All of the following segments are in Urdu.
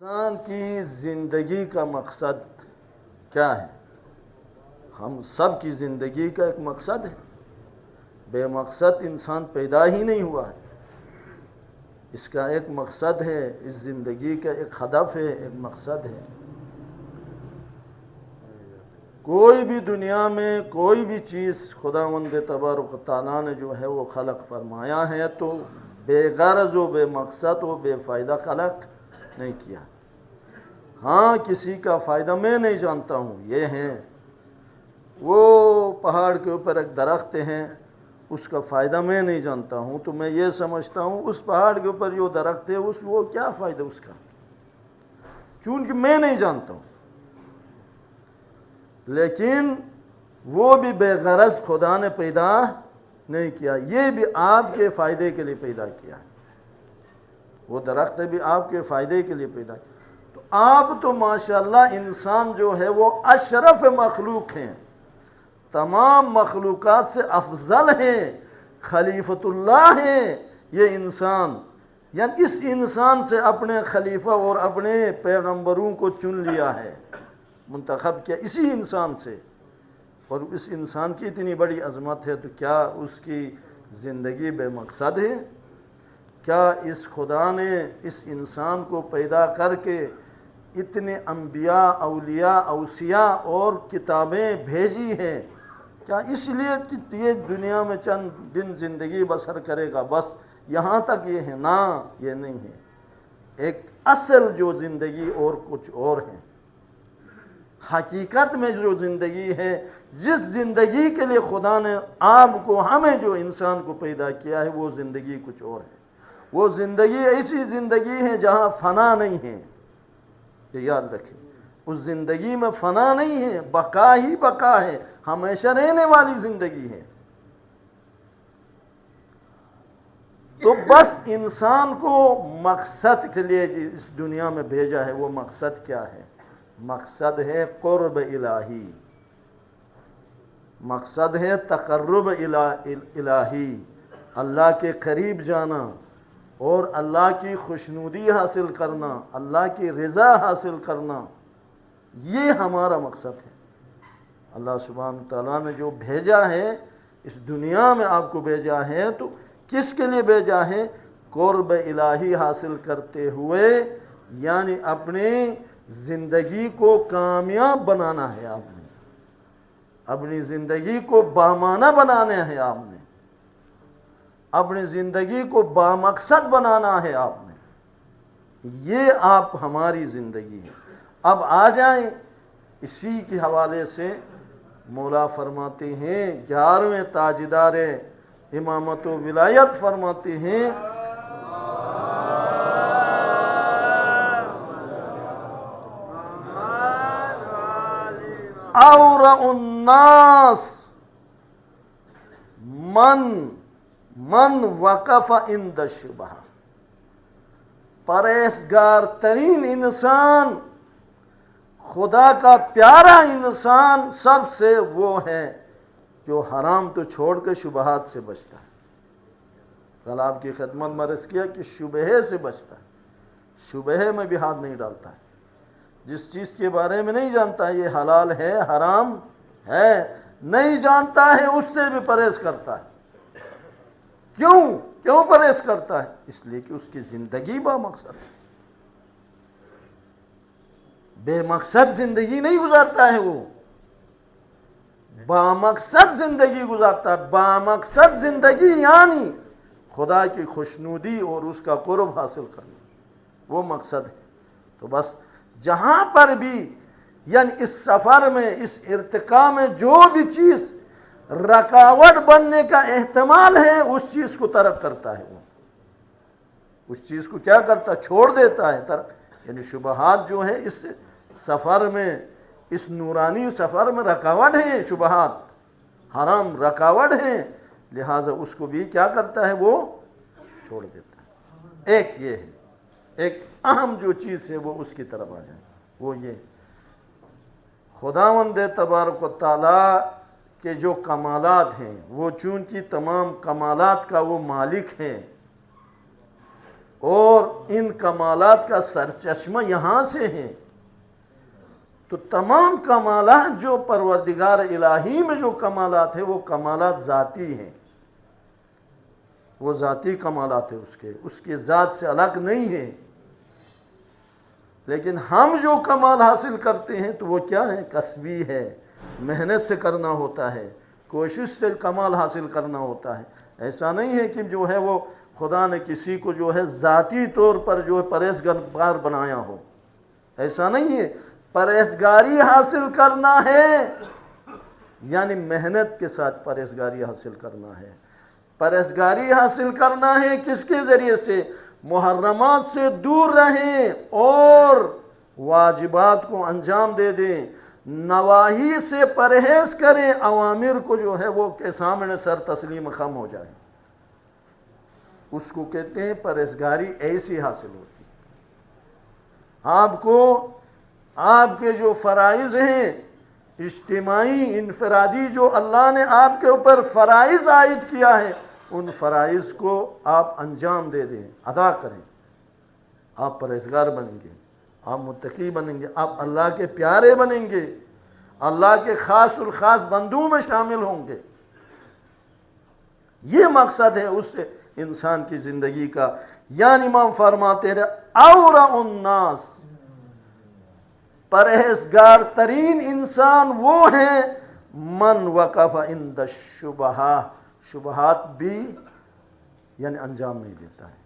انسان کی زندگی کا مقصد کیا ہے؟ ہم سب کی زندگی کا ایک مقصد ہے. بے مقصد انسان پیدا ہی نہیں ہوا ہے. اس کا ایک مقصد ہے، اس زندگی کا ایک ہدف ہے، ایک مقصد ہے. کوئی بھی دنیا میں کوئی بھی چیز خداوند تبارک و تعالیٰ نے جو ہے وہ خلق فرمایا ہے تو بے غرض و بے مقصد و بے فائدہ خلق نہیں کیا. ہاں، کسی کا فائدہ میں نہیں جانتا ہوں. یہ ہیں وہ پہاڑ کے اوپر ایک درخت ہیں، اس کا فائدہ میں نہیں جانتا ہوں، تو میں یہ سمجھتا ہوں اس پہاڑ کے اوپر جو درخت ہے وہ کیا فائدہ اس کا، چونکہ میں نہیں جانتا ہوں. لیکن وہ بھی بے غرض خدا نے پیدا نہیں کیا، یہ بھی آپ کے فائدے کے لیے پیدا کیا ہے. وہ درخت بھی آپ کے فائدے کے لیے پیدا کیا. تو آپ تو ماشاءاللہ انسان جو ہے وہ اشرف مخلوق ہیں، تمام مخلوقات سے افضل ہیں، خلیفۃ اللہ ہیں. یہ انسان یعنی اس انسان سے اپنے خلیفہ اور اپنے پیغمبروں کو چن لیا ہے، منتخب کیا اسی انسان سے. اور اس انسان کی اتنی بڑی عظمت ہے تو کیا اس کی زندگی بے مقصد ہے؟ کیا اس خدا نے اس انسان کو پیدا کر کے اتنے انبیاء، اولیاء، اوصیاء اور کتابیں بھیجی ہیں، کیا اس لیے کہ یہ دنیا میں چند دن زندگی بسر کرے گا بس یہاں تک یہ ہے؟ نا، یہ نہیں ہے. ایک اصل جو زندگی اور کچھ اور ہے. حقیقت میں جو زندگی ہے، جس زندگی کے لیے خدا نے آپ کو، ہمیں جو انسان کو پیدا کیا ہے، وہ زندگی کچھ اور ہے. وہ زندگی ایسی زندگی ہے جہاں فنا نہیں ہے. یہ یاد رکھیں، اس زندگی میں فنا نہیں ہے، بقا ہی بقا ہے، ہمیشہ رہنے والی زندگی ہے. تو بس انسان کو مقصد کے لیے اس دنیا میں بھیجا ہے. وہ مقصد کیا ہے؟ مقصد ہے قرب الہی، مقصد ہے تقرب الہی، اللہ کے قریب جانا اور اللہ کی خوشنودی حاصل کرنا، اللہ کی رضا حاصل کرنا. یہ ہمارا مقصد ہے. اللہ سبحانہ تعالیٰ نے جو بھیجا ہے، اس دنیا میں آپ کو بھیجا ہے تو کس کے لیے بھیجا ہے؟ قرب الہی حاصل کرتے ہوئے، یعنی اپنی زندگی کو کامیاب بنانا ہے. آپ نے اپنی زندگی کو بامعنی بنانا ہے، آپ نے اپنی زندگی کو بامقصد بنانا ہے. آپ نے یہ آپ ہماری زندگی ہے. اب آ جائیں اسی کے حوالے سے مولا فرماتے ہیں، 11ویں تاجدار امامت و ولایت فرماتے ہیں، اورع الناس من وقف عند الشبہ. پرہیزگار ترین انسان، خدا کا پیارا انسان سب سے وہ ہے جو حرام تو چھوڑ کے شبہات سے بچتا ہے. کل آپ کی خدمت میں عرض کیا کہ شبہے سے بچتا ہے، شبہے میں بھی ہاتھ نہیں ڈالتا ہے. جس چیز کے بارے میں نہیں جانتا ہے یہ حلال ہے حرام ہے، نہیں جانتا ہے، اس سے بھی پرہیز کرتا ہے. کیوں پرہیز کرتا ہے؟ اس لیے کہ اس کی زندگی با مقصد ہے. بے مقصد زندگی نہیں گزارتا ہے، وہ بامقصد زندگی گزارتا ہے. بامقصد زندگی یعنی خدا کی خوشنودی اور اس کا قرب حاصل کرنا، وہ مقصد ہے. تو بس جہاں پر بھی یعنی اس سفر میں، اس ارتقاء میں جو بھی چیز رکاوٹ بننے کا احتمال ہے، اس چیز کو ترک کرتا ہے. وہ اس چیز کو کیا کرتا ہے؟ چھوڑ دیتا ہے. یعنی شبہات جو ہے اس سفر میں، اس نورانی سفر میں رکاوٹ ہیں، شبہات حرام رکاوٹ ہیں، لہٰذا اس کو بھی کیا کرتا ہے؟ وہ چھوڑ دیتا ہے. ایک یہ ہے، ایک اہم جو چیز ہے وہ اس کی طرف آ جائے، وہ یہ خداوند تبارک و تعالیٰ کے جو کمالات ہیں، وہ چونکہ تمام کمالات کا وہ مالک ہیں، اور ان کمالات کا سرچشمہ یہاں سے ہے، تو تمام کمالات جو پروردگار الہی میں جو کمالات ہیں وہ کمالات ذاتی ہیں، وہ ذاتی کمالات ہیں، اس کے ذات سے الگ نہیں ہے۔ لیکن ہم جو کمال حاصل کرتے ہیں تو وہ کیا ہے؟ کسبی ہے، محنت سے کرنا ہوتا ہے، کوشش سے کمال حاصل کرنا ہوتا ہے۔ ایسا نہیں ہے کہ جو ہے وہ خدا نے کسی کو جو ہے ذاتی طور پر جو ہے پرہیزگار بنایا ہو، ایسا نہیں ہے۔ پرہیزگاری حاصل کرنا ہے یعنی محنت کے ساتھ پرہیزگاری حاصل کرنا ہے۔ پرہیزگاری حاصل کرنا ہے کس کے ذریعے سے؟ محرمات سے دور رہیں اور واجبات کو انجام دے دیں، نواہی سے پرہیز کریں، اوامر کو جو ہے وہ کے سامنے سر تسلیم خم ہو جائے۔ اس کو کہتے ہیں پرہیزگاری ایسی حاصل ہوتی ہے۔ آپ کو آپ کے جو فرائض ہیں اجتماعی انفرادی جو اللہ نے آپ کے اوپر فرائض عائد کیا ہے، ان فرائض کو آپ انجام دے دیں، ادا کریں، آپ پرہیزگار بنیں گے، آپ متقی بنیں گے، آپ اللہ کے پیارے بنیں گے، اللہ کے خاص اور خاص بندوں میں شامل ہوں گے۔ یہ مقصد ہے اس سے انسان کی زندگی کا۔ یعنی امام فرماتے رہے اورع الناس، پرہیزگار ترین انسان وہ ہیں من وقف عند الشبہات، شبہات بھی یعنی انجام نہیں دیتا ہے،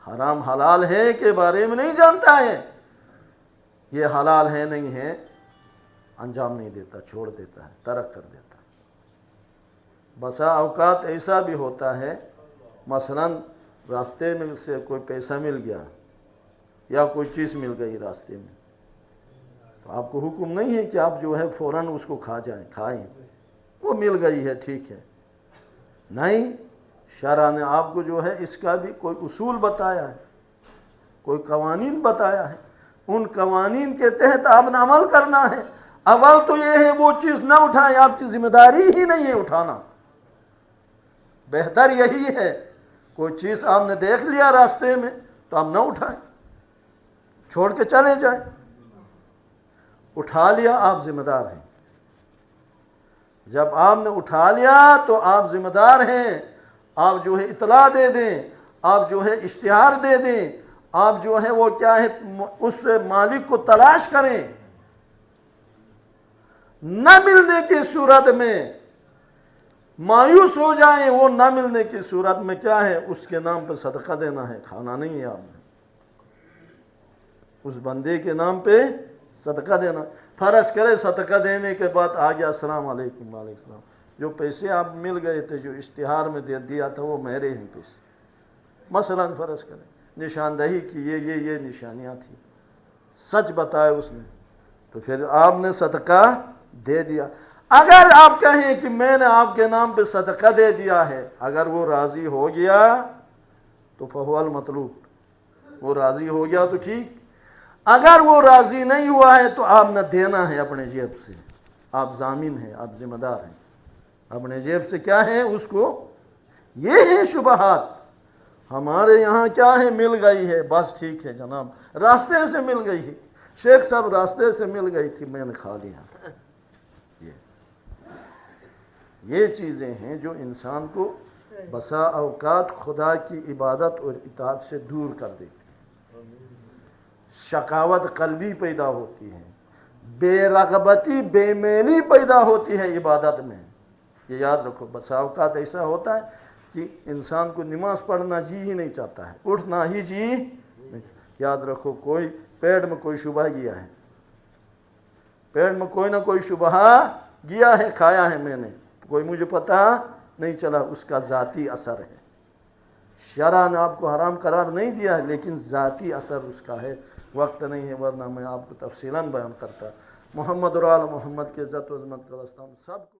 حرام حلال ہے کے بارے میں نہیں جانتا ہے، یہ حلال ہے نہیں ہے، انجام نہیں دیتا، چھوڑ دیتا ہے، ترک کر دیتا ہے۔ بسا اوقات ایسا بھی ہوتا ہے، مثلا راستے میں سے کوئی پیسہ مل گیا یا کوئی چیز مل گئی راستے میں، تو آپ کو حکم نہیں ہے کہ آپ جو ہے فوراً اس کو کھائیں، وہ مل گئی ہے ٹھیک ہے، نہیں، شرع نے آپ کو جو ہے اس کا بھی کوئی اصول بتایا ہے، کوئی قوانین بتایا ہے، ان قوانین کے تحت آپ نے عمل کرنا ہے۔ اول تو یہ ہے وہ چیز نہ اٹھائیں، آپ کی ذمہ داری ہی نہیں ہے اٹھانا، بہتر یہی ہے۔ کوئی چیز آپ نے دیکھ لیا راستے میں تو آپ نہ اٹھائیں، چھوڑ کے چلے جائیں۔ اٹھا لیا آپ ذمہ دار ہیں، جب آپ نے اٹھا لیا تو آپ ذمہ دار ہیں، آپ جو ہے اطلاع دے دیں، آپ جو ہے اشتہار دے دیں، آپ جو ہے وہ کیا ہے اس مالک کو تلاش کریں۔ نہ ملنے کی صورت میں مایوس ہو جائیں، وہ نہ ملنے کی صورت میں کیا ہے اس کے نام پہ صدقہ دینا ہے، کھانا نہیں ہے آپ نے، اس بندے کے نام پہ صدقہ دینا۔ فرض کرے صدقہ دینے کے بعد آ گیا السلام علیکم، وعلیکم السلام، جو پیسے آپ مل گئے تھے جو اشتہار میں دیا تھا وہ میرے ہیں پیسے، مثلا فرض کریں نشاندہی کی یہ نشانیاں تھیں، سچ بتایا اس نے، تو پھر آپ نے صدقہ دے دیا۔ اگر آپ کہیں کہ میں نے آپ کے نام پہ صدقہ دے دیا ہے، اگر وہ راضی ہو گیا تو فہو المطلوب، وہ راضی ہو گیا تو ٹھیک، اگر وہ راضی نہیں ہوا ہے تو آپ نے دینا ہے اپنے جیب سے، آپ ضامن ہیں، آپ ذمہ دار ہیں، اپنے جیب سے کیا ہے اس کو۔ یہ ہیں شبہات، ہمارے یہاں کیا ہے مل گئی ہے، بس ٹھیک ہے جناب، راستے سے مل گئی ہے، شیخ صاحب راستے سے مل گئی تھی میں نے کھا لیا۔ یہ چیزیں ہیں جو انسان کو بسا اوقات خدا کی عبادت اور اطاعت سے دور کر دیتی ہیں، شقاوت قلبی پیدا ہوتی ہے، بے رغبتی بے میلی پیدا ہوتی ہے عبادت میں۔ یہ یاد رکھو، بسا اوقات ایسا ہوتا ہے کہ انسان کو نماز پڑھنا جی ہی نہیں چاہتا ہے، اٹھنا ہی جی نہیں۔ یاد رکھو کوئی پیٹ میں کوئی شبہ گیا ہے، پیٹ میں کوئی نہ کوئی شبہ گیا ہے، کھایا ہے میں نے، کوئی مجھے پتہ نہیں چلا، اس کا ذاتی اثر ہے۔ شرع نے آپ کو حرام قرار نہیں دیا ہے لیکن ذاتی اثر اس کا ہے۔ وقت نہیں ہے ورنہ میں آپ کو تفصیلاً بیان کرتا۔ محمد اور آل محمد کے عزت و عظمت کا واسطہ سب